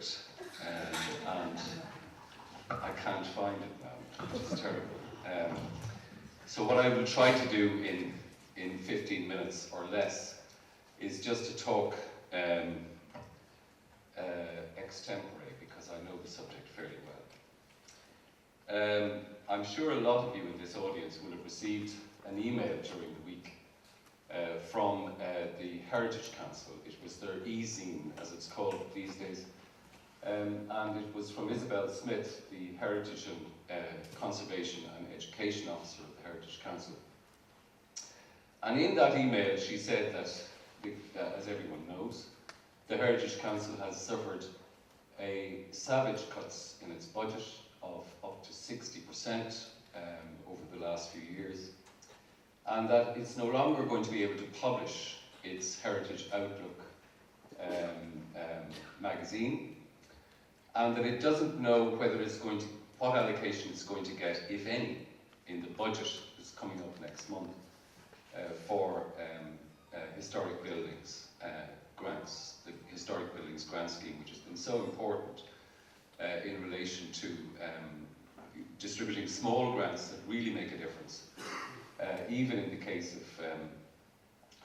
script, and I can't find it now, which is terrible. So what I will try to do in 15 minutes or less is just to talk extempore, because I know the subject fairly well. I'm sure a lot of you in this audience will have received an email during the week from the Heritage Council. It was their e-zine, as it's called these days, and it was from Isabel Smith, the Heritage and Conservation and Education Officer of the Heritage Council. And in that email she said that, as everyone knows, the Heritage Council has suffered a savage cuts in its budget of up to 60% over the last few years, and that it's no longer going to be able to publish its Heritage Outlook magazine, and that it doesn't know whether it's going to, what allocation it's going to get, if any, in the budget that's coming up next month for historic buildings grants, the Historic Buildings Grant Scheme, which has been so important in relation to distributing small grants that really make a difference, even in the case of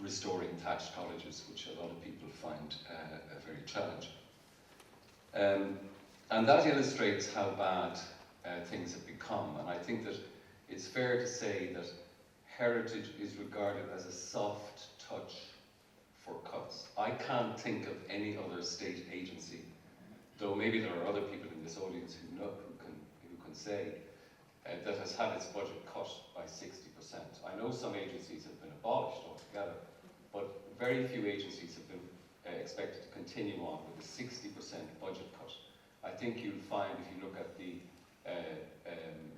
restoring thatched cottages, which a lot of people find very challenging. And that illustrates how bad things have become, and I think that it's fair to say that heritage is regarded as a soft touch for cuts. I can't think of any other state agency, though maybe there are other people in this audience who can say that has had its budget cut by 60%. I know some agencies have been abolished altogether, but very few agencies have been expected to continue on with a 60% budget cut. I think you'll find, if you look at the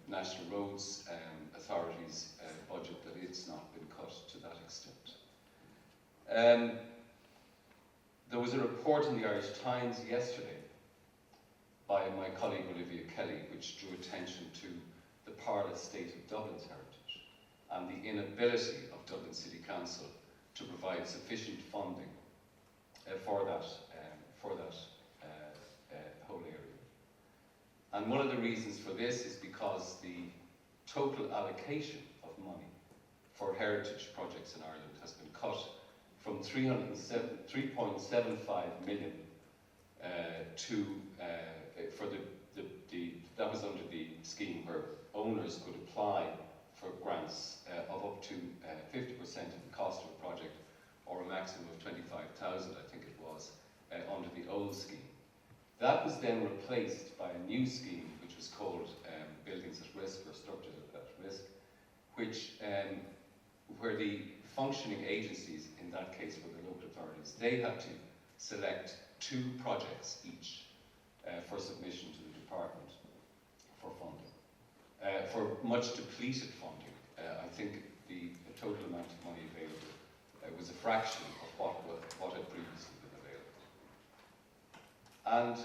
National Roads Authority's budget, that it's not been cut to that extent. There was a report in the Irish Times yesterday by my colleague Olivia Kelly, which drew attention to the parlous state of Dublin's heritage and the inability of Dublin City Council to provide sufficient funding for that whole area. And one of the reasons for this is because the total allocation of money for heritage projects in Ireland has been cut from 3.75 million to that was under the scheme where owners could apply for grants of up to 50% of the cost of a project, or a maximum of 25,000, I think it was, under the old scheme. That was then replaced by a new scheme, which was called Buildings at Risk, or Structures at Risk, which where the functioning agencies, in that case were the local authorities, they had to select 2 projects each for submission to the department for funding. For much depleted funding, I think the total amount of money available was a fraction of what had previously been available. And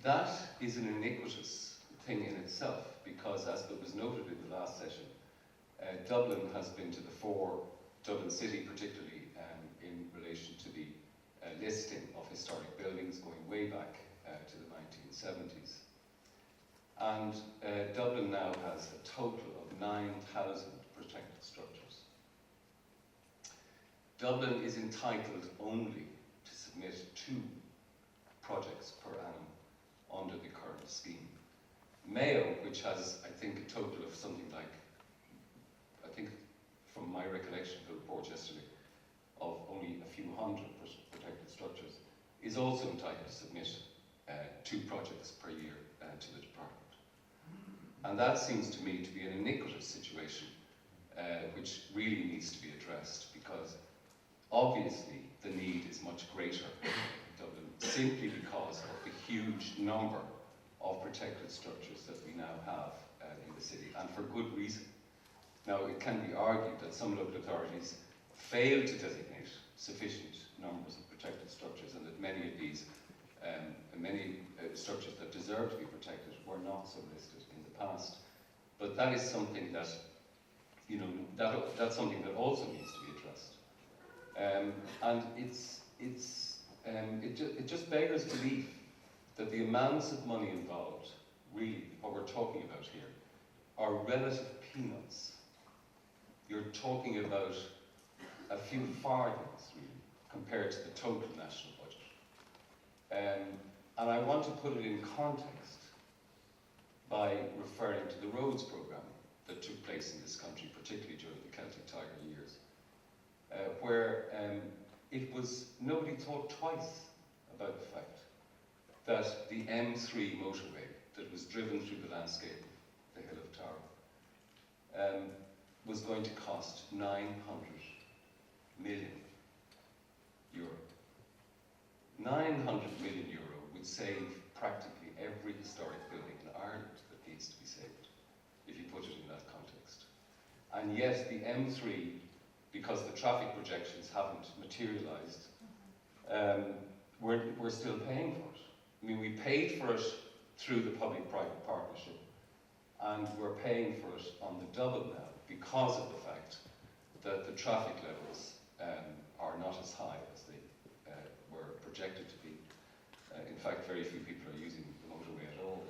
that is an iniquitous thing in itself, because, as it was noted in the last session, Dublin has been to the fore, Dublin City particularly, in relation to the listing of historic buildings going way back to the 1970s. And Dublin now has a total of 9,000 protected structures. Dublin is entitled only to submit 2 projects per annum under the current scheme. Mayo, which has, I think, a total of something like, I think from my recollection of the report yesterday, of only a few hundred protected structures, is also entitled to submit 2 projects per year to the department. And that seems to me to be an iniquitous situation, which really needs to be addressed, because obviously the need is much greater in Dublin, simply because of the huge number of protected structures that we now have in the city, and for good reason. Now, it can be argued that some local authorities failed to designate sufficient numbers of protected structures, and that many of these, structures that deserve to be protected were not so listed in the past. But that is something that, that's something that also needs to be addressed. And it just beggars belief that the amounts of money involved, really, what we're talking about here, are relative peanuts. You're talking about a few farthings, really, compared to the total national budget. And I want to put it in context by referring to the roads programme that took place in this country, particularly during the Celtic Tiger years, where nobody thought twice about the fact that the M3 motorway that was driven through the landscape of the Hill of Tara was going to cost 900 million euro. 900 million euro would save practically every historic building in Ireland that needs to be saved, if you put it in that context. And yet the M3, because the traffic projections haven't materialised, we're still paying for it. I mean, we paid for it through the public-private partnership, and we're paying for it on the double now because of the fact that the traffic levels are not as high as they were projected to be. In fact, very few people are using the motorway at all.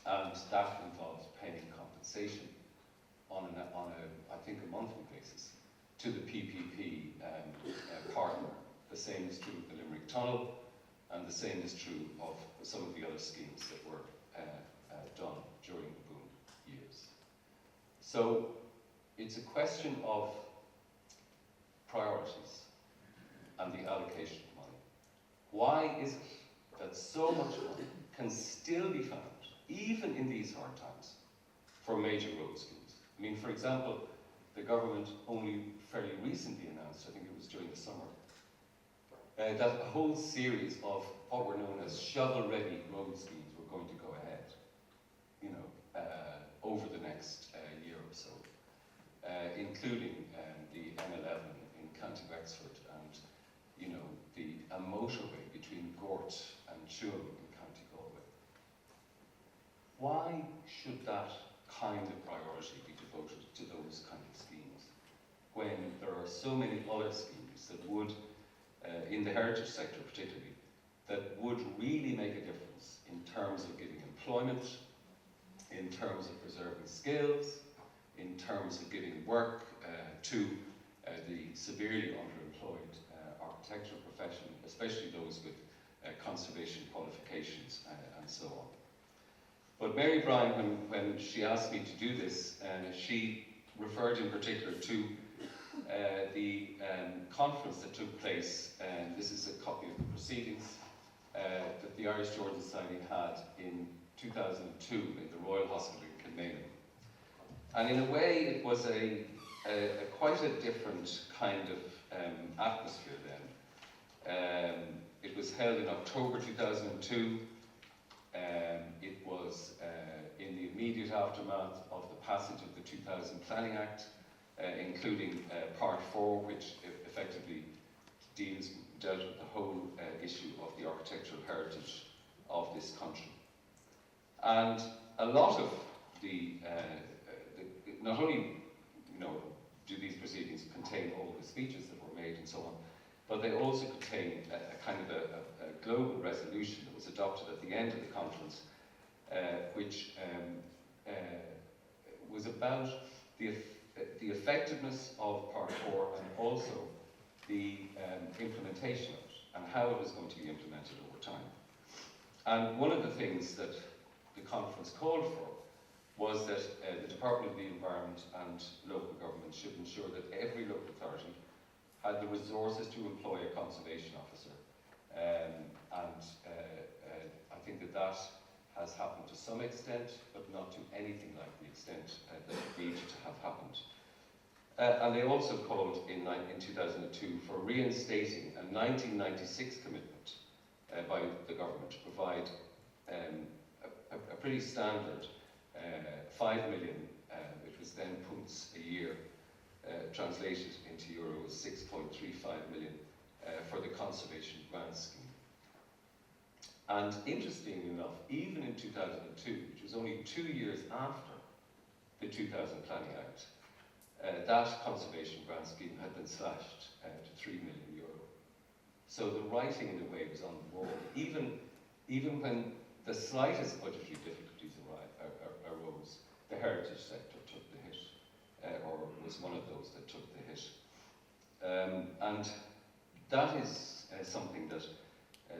And that involves paying compensation on I think, a monthly basis to the PPP partner. The same is true of the Limerick Tunnel, and the same is true of some of the other schemes that were done during the boom years. So it's a question of priorities and the allocation of money. Why is it that so much money can still be found, even in these hard times, for major road schemes? I mean, for example, the government only fairly recently announced, I think it was during the summer, that a whole series of what were known as shovel-ready road schemes were going to go ahead, over the next year or so, including the M11 in County Wexford and, a motorway between Gort and Tuam in County Galway. Why should that kind of priority be devoted to those kind of schemes when there are so many other schemes that would, in the heritage sector particularly, that would really make a difference in terms of giving employment, in terms of preserving skills, in terms of giving work to the severely underemployed architectural profession, especially those with conservation qualifications and so on. But Mary Bryan, when she asked me to do this, she referred in particular to the conference that took place, and this is a copy of the proceedings that the Irish Georgian Society had in 2002 in the Royal Hospital in Kilmainham. And in a way, it was a quite a different kind of atmosphere then. It was held in October 2002. It was in the immediate aftermath of the passage of the 2000 Planning Act, including Part 4, which effectively dealt with the whole issue of the architectural heritage of this country. And a lot of not only do these proceedings contain all the speeches that were made and so on, but they also contain a kind of a global resolution that was adopted at the end of the conference, which was about the effectiveness of Part 4 and also the implementation of it and how it is going to be implemented over time. And one of the things that the conference called for was that the Department of the Environment and local government should ensure that every local authority had the resources to employ a conservation officer. I think that has happened to some extent, but not to anything like the extent that it needed to have happened. And they also called in 2002 for reinstating a 1996 commitment by the government to provide a pretty standard 5 million, which was then punts a year, translated into euros 6.35 million for the conservation grant scheme. And interestingly enough, even in 2002, which was only 2 years after the 2000 Planning Act, that conservation grant scheme had been slashed to 3 million euro. So the writing in a way was on the wall. Even even when the slightest budgetary difficulties arose, the heritage sector took the hit, or was one of those that took the hit. And that is something that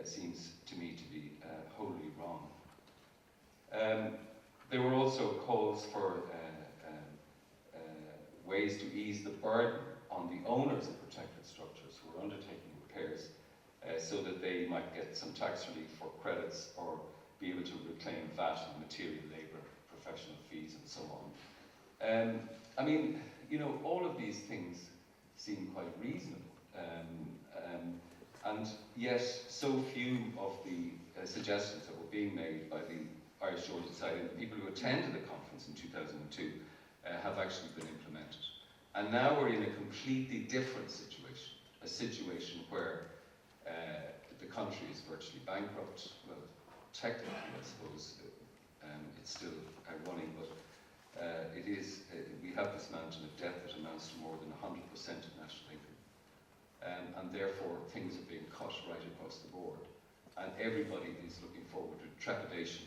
seems to me to be wholly wrong. There were also calls for ways to ease the burden on the owners of protected structures who were undertaking repairs, so that they might get some tax relief for credits or be able to reclaim VAT and material labour, professional fees and so on. I mean, you know, all of these things seem quite reasonable, and yet so few of the suggestions that were being made by the Irish Georgian side and the people who attended the conference in 2002 have actually been implemented. And now we're in a completely different situation, a situation where the country is virtually bankrupt. Well, technically, I suppose, it's still running, but we have this mountain of debt that amounts to more than 100% of national income. And therefore, things are being cut right across the board. And everybody is looking forward with trepidation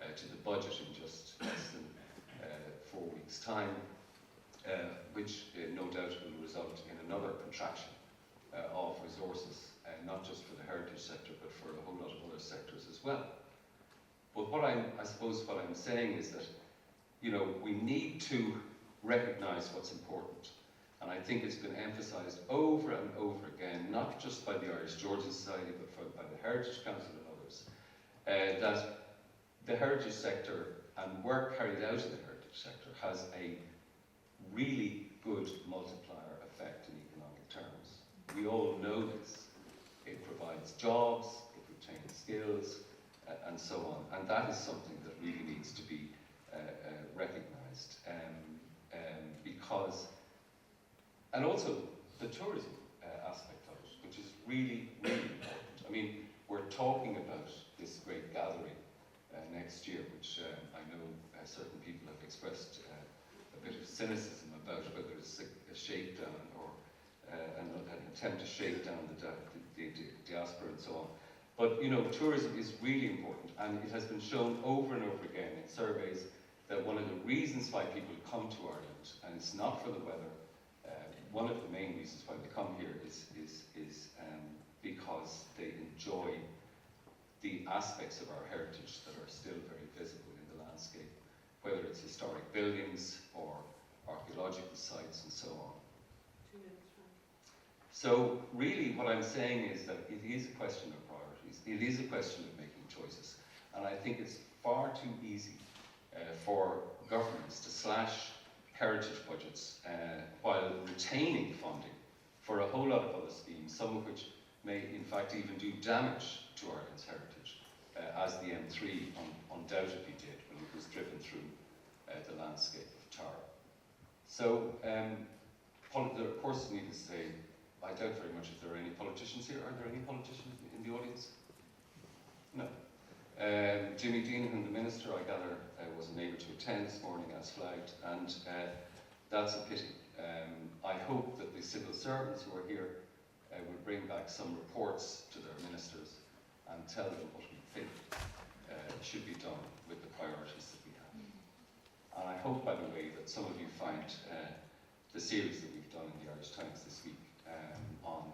to the budget in just less than 4 weeks' time, which no doubt will result in another contraction of resources, not just for the heritage sector, but for a whole lot of other sectors as well. But I suppose what I'm saying is that, you know, we need to recognise what's important. And I think it's been emphasised over and over again, not just by the Irish Georgian Society, but by the Heritage Council and others, that the heritage sector and work carried out in the heritage sector has a really good multiplier effect in economic terms. We all know this. It provides jobs, it retains skills, and so on. And that is something that really needs to be recognised, because, and also the tourism aspect of it, which is really, really important. I mean, we're talking about this great gathering next year, which I know certain people have expressed a bit of cynicism about, whether it's a shakedown or an attempt to shake down the diaspora and so on. But, you know, tourism is really important, and it has been shown over and over again in surveys that one of the reasons why people come to Ireland, and it's not for the weather, one of the main reasons why they come here is because they enjoy the aspects of our heritage that are still very visible in the landscape, whether it's historic buildings or archaeological sites and so on. So really what I'm saying is that it is a question of priorities, it is a question of making choices, and I think it's far too easy for governments to slash heritage budgets while retaining funding for a whole lot of other schemes, some of which may in fact even do damage to Ireland's heritage, as the M3 undoubtedly did when it was driven through the landscape of Tara. So, of course, needless to say, I doubt very much if there are any politicians here. Are there any politicians in the audience? No. Jimmy Dean, the Minister, I gather, wasn't able to attend this morning as flagged, and that's a pity. I hope that the civil servants who are here will bring back some reports to their ministers and tell them what we think should be done with the priorities that we have. And I hope, by the way, that some of you find the series that we've done in the Irish Times this week on